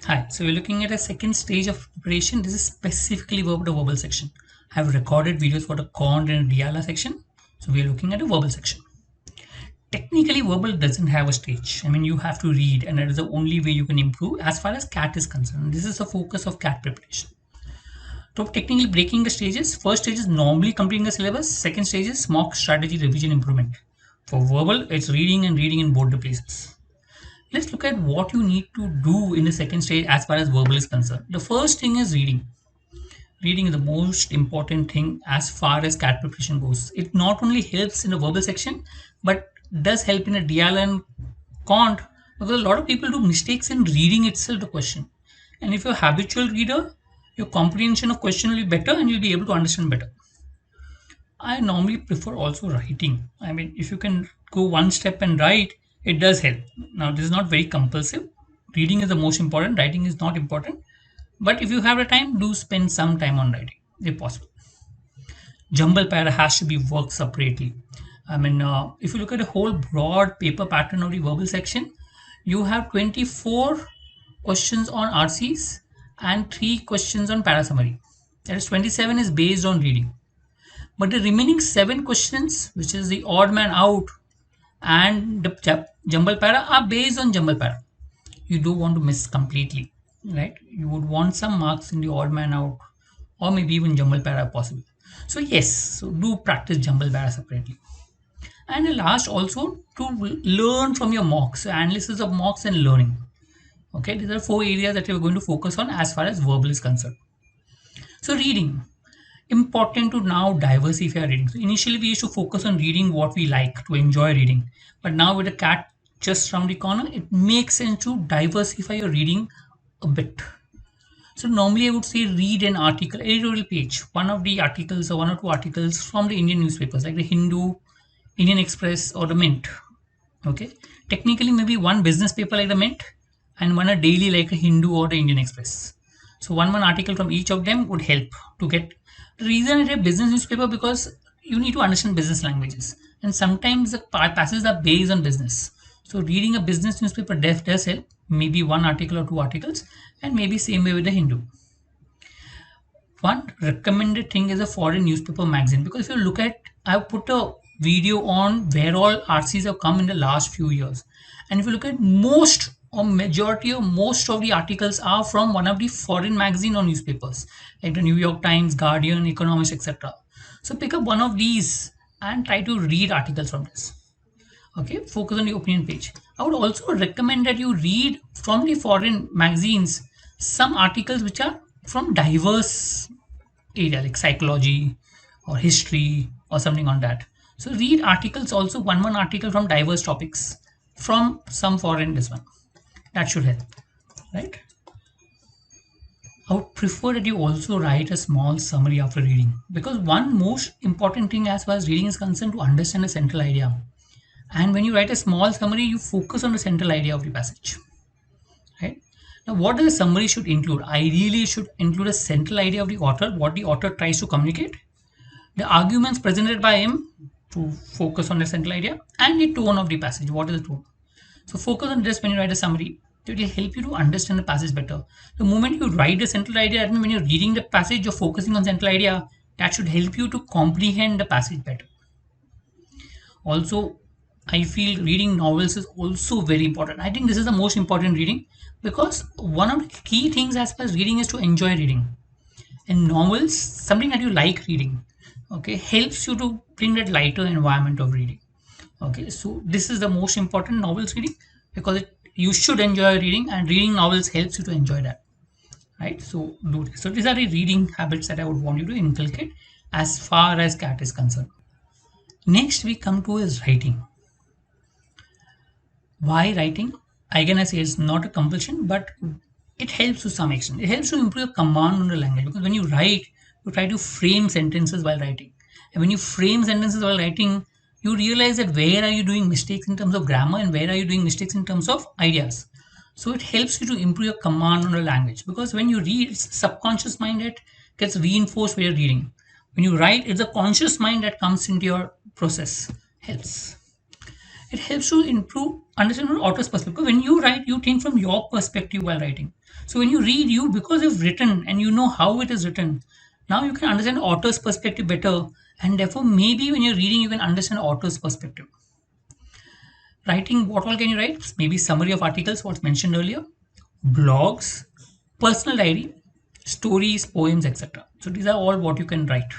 Hi, so we're looking at a second stage of preparation. This is specifically verb to verbal section. I have recorded videos for the cond and diala section. So we're looking at a verbal section. Technically, verbal doesn't have a stage. I mean, you have to read, and that is the only way you can improve as far as CAT is concerned. This is the focus of CAT preparation. So technically breaking the stages, first stage is normally completing the syllabus, second stage is mock strategy revision improvement. For verbal, it's reading and reading in both the places. Let's look at what you need to do in the second stage as far as verbal is concerned. The first thing is reading. Reading is the most important thing as far as CAT preparation goes. It not only helps in the verbal section, but does help in a DL and cont, because a lot of people do mistakes in reading itself the question. And if you're a habitual reader, your comprehension of question will be better and you'll be able to understand better. I normally prefer also writing. I mean, if you can go one step and write, it does help. Now, this is not very compulsive. Reading is the most important, writing is not important. But if you have the time, do spend some time on writing if possible. Jumble para has to be worked separately. I mean, if you look at the whole broad paper pattern of the verbal section, you have 24 questions on RCs and 3 questions on para summary. That is 27 is based on reading. But the remaining 7 questions, which is the odd man out and the jumble para, are based on jumble para. You don't want to miss completely, right? You would want some marks in the odd man out or maybe even jumble para possible. So yes, so do practice jumble para separately. And the last also to learn from your mocks, so analysis of mocks and learning. Okay, these are 4 areas that we're going to focus on as far as verbal is concerned. So reading, important to now diversify our reading. So initially we used to focus on reading what we like to enjoy reading, but now with the cat just around the corner, it makes sense to diversify your reading a bit. So normally I would say read an article, editorial page, one of the articles or one or two articles from the Indian newspapers like the Hindu, Indian Express, or the Mint. Okay, technically maybe one business paper like the Mint and one a daily like a Hindu or the Indian Express. So one article from each of them would help to get. The reason it's a business newspaper because you need to understand business languages, and sometimes the passages are based on business. So reading a business newspaper does help. Maybe one article or two articles, and maybe same way with the Hindu. One recommended thing is a foreign newspaper magazine, because if you look at, I've put a video on where all RCs have come in the last few years, and if you look at most or majority or most of the articles are from one of the foreign magazine or newspapers like the New York Times, Guardian, Economist, etc. So pick up one of these and try to read articles from this. Okay, focus on the opinion page. I would also recommend that you read from the foreign magazines some articles which are from diverse area like psychology or history or something on that. So read articles also, one article from diverse topics from some foreign this one. That should help, right? I would prefer that you also write a small summary after reading, because one most important thing as far as reading is concerned to understand the central idea. And when you write a small summary, you focus on the central idea of the passage, right? Now, what the summary should include? Ideally, it should include a central idea of the author, what the author tries to communicate, the arguments presented by him to focus on the central idea, and the tone of the passage. What is the tone? So focus on this when you write a summary. It will help you to understand the passage better. The moment you write the central idea, that means when you're reading the passage, you're focusing on central idea. That should help you to comprehend the passage better. Also, I feel reading novels is also very important. I think this is the most important reading, because one of the key things as far as reading is to enjoy reading. And novels, something that you like reading, okay, helps you to bring that lighter environment of reading. Okay, so this is the most important, novels reading, because you should enjoy reading, and reading novels helps you to enjoy that, right? So do this. So these are the reading habits that I would want you to inculcate as far as CAT is concerned. Next we come to is writing. Why writing? Again, I say it's not a compulsion, but it helps to some extent. It helps to improve your command on the language, because when you write, you try to frame sentences while writing. And when you frame sentences while writing, you realize that where are you doing mistakes in terms of grammar and where are you doing mistakes in terms of ideas. So it helps you to improve your command on the language, because when you read, it's subconscious mind that gets reinforced while you're reading. When you write, it's the conscious mind that comes into your process. Helps. It helps to improve understand from author's perspective. Because when you write, you think from your perspective while writing. So when you read, you because you've written and you know how it is written, now you can understand author's perspective better, and therefore maybe when you're reading, you can understand author's perspective. Writing, what all can you write? Maybe summary of articles, what's mentioned earlier, blogs, personal diary, stories, poems, etc. So these are all what you can write.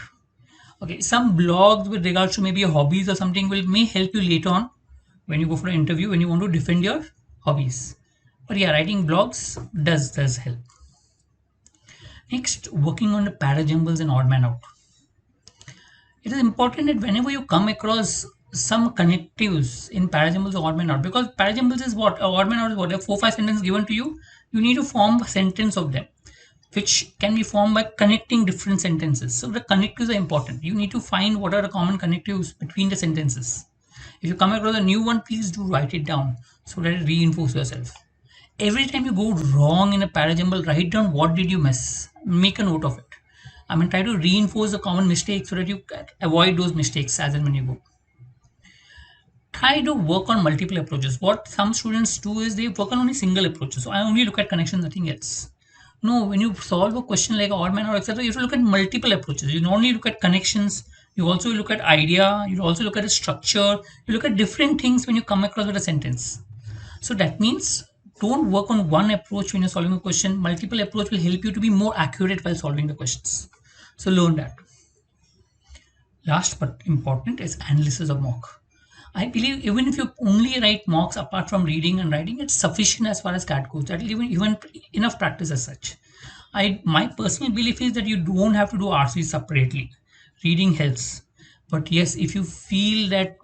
Okay, some blogs with regards to maybe your hobbies or something will may help you later on when you go for an interview when you want to defend your hobbies. But yeah, writing blogs does help. Next, working on the parajumbles and odd man out. It is important that whenever you come across some connectives in parajumbles or odd man out, because parajumbles is what odd man out is what there are 4 5 sentences given to you. You need to form a sentence of them, which can be formed by connecting different sentences. So the connectives are important. You need to find what are the common connectives between the sentences. If you come across a new one, please do write it down so that it reinforce yourself. Every time you go wrong in a parajumble, write down what did you miss. Make a note of it. I mean, try to reinforce the common mistakes so that you avoid those mistakes as and when you go. Try to work on multiple approaches. What some students do is they work on only single approaches. So I only look at connections, nothing else. No, when you solve a question like odd man or etc., you have to look at multiple approaches. You not only look at connections, you also look at idea, you also look at the structure, you look at different things when you come across with a sentence. So that means don't work on one approach when you're solving a question. Multiple approach will help you to be more accurate while solving the questions. So learn that. Last but important is analysis of mock. I believe even if you only write mocks apart from reading and writing, it's sufficient as far as CAT goes. That will even enough practice as such. My personal belief is that you don't have to do RC separately. Reading helps, but yes, if you feel that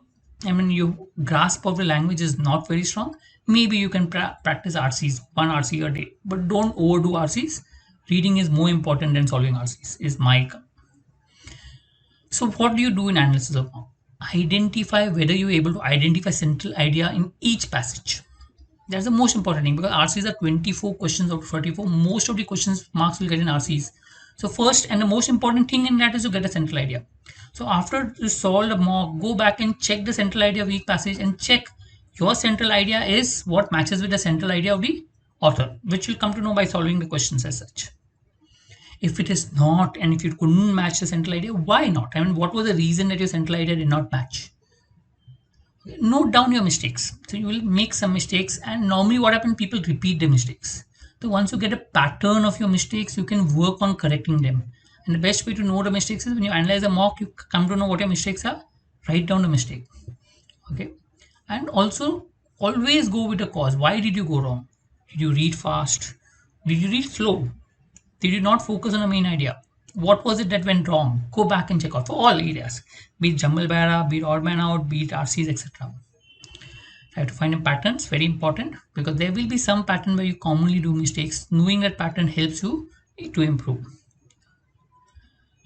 your grasp of the language is not very strong, maybe you can practice RCs, one RC a day, but don't overdo RCs. Reading is more important than solving RCs. Is my so what do you do in analysis of noun? Identify whether you're able to identify central idea in each passage. That's the most important thing because RCs are 24 questions out of 34. Most of the questions marks will get in RCs. So first and the most important thing in that is to get a central idea. So after you solve the mock, go back and check the central idea of each passage and check your central idea is what matches with the central idea of the author, which you'll come to know by solving the questions as such. If it is not, and if you couldn't match the central idea, why not? I mean, what was the reason that your central idea did not match? Note down your mistakes. So you will make some mistakes, and normally what happens, people repeat the mistakes. So once you get a pattern of your mistakes, you can work on correcting them. And the best way to know the mistakes is when you analyze a mock, you come to know what your mistakes are, write down the mistake. Okay. And also always go with the cause. Why did you go wrong? Did you read fast? Did you read slow? Did you not focus on the main idea? What was it that went wrong? Go back and check out for all areas, be it jumble bara, be it odd man out, be it RCs, etc. Try to find a patterns, very important because there will be some pattern where you commonly do mistakes. Knowing that pattern helps you to improve.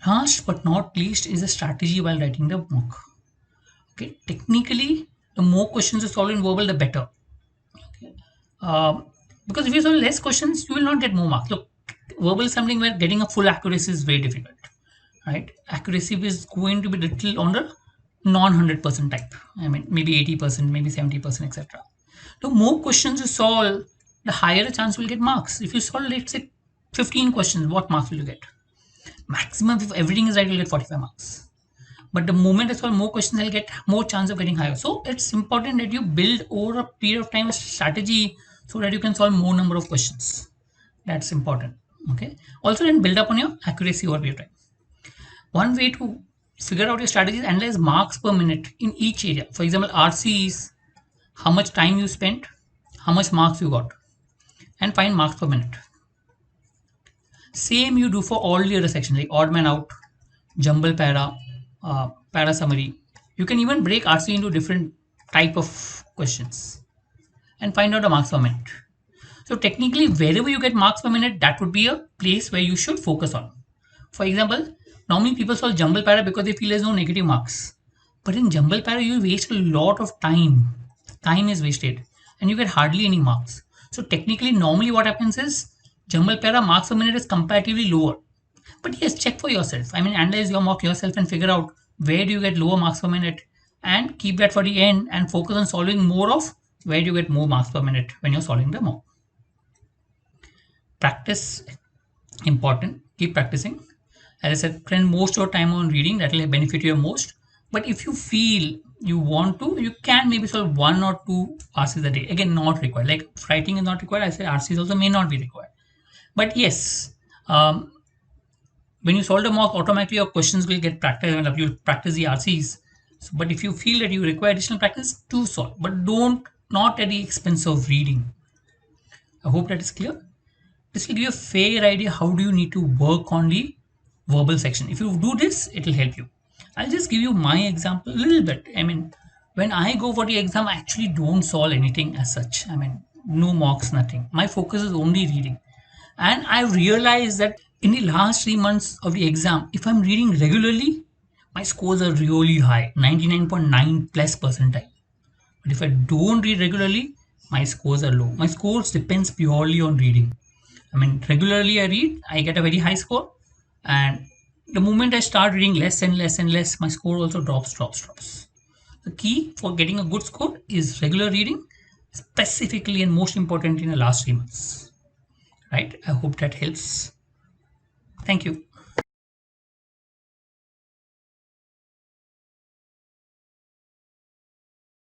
Last but not least is a strategy while writing the mock. Okay, technically, the more questions you solve in verbal, the better. Okay. Because if you solve less questions, you will not get more marks. Look, verbal is something where getting a full accuracy is very difficult, right? Accuracy is going to be little on the non 100% type. I mean, maybe 80%, maybe 70%, etc. The more questions you solve, the higher a chance you will get marks. If you solve, let's say, 15 questions, what marks will you get? Maximum, if everything is right, you'll get 45 marks. But the moment I solve more questions, I'll get more chance of getting higher. So it's important that you build over a period of time a strategy so that you can solve more number of questions. That's important. Okay. Also, then build up on your accuracy over period of time. One way to figure out your strategy is analyze marks per minute in each area. For example, RC is how much time you spent, how much marks you got, and find marks per minute. Same you do for all the other sections like odd man out, jumble para, para summary. You can even break RC into different type of questions and find out the marks per minute. So technically, wherever you get marks per minute, that would be a place where you should focus on. For example, normally people solve jumble para because they feel there's no negative marks. But in jumble para, you waste a lot of time. Time is wasted and you get hardly any marks. So technically, normally what happens is jumble para marks per minute is comparatively lower. But yes, check for yourself. I mean, analyze your mock yourself and figure out where do you get lower marks per minute and keep that for the end and focus on solving more of where you get more marks per minute when you're solving the mock. Practice important. Keep practicing. As I said, spend most of your time on reading. That will benefit you most. But if you feel you want to, you can maybe solve 1 or 2 RCs a day. Again, not required. Like writing is not required. I said RCs also may not be required. But yes, when you solve the mock, automatically your questions will get practiced and you'll practice the RCs. So, but if you feel that you require additional practice, do solve. But don't, not at the expense of reading. I hope that is clear. This will give you a fair idea how do you need to work on the verbal section. If you do this, it will help you. I'll just give you my example a little bit. I mean, when I go for the exam, I actually don't solve anything as such. I mean, no mocks, nothing. My focus is only reading. And I realized that in the last 3 months of the exam, if I'm reading regularly, my scores are really high, 99.9 plus percentile. But if I don't read regularly, my scores are low. My scores depends purely on reading. I mean, regularly I read, I get a very high score. And the moment I start reading less and less and less, my score also drops. The key for getting a good score is regular reading, specifically and most important in the last 3 months. Right? I hope that helps. Thank you.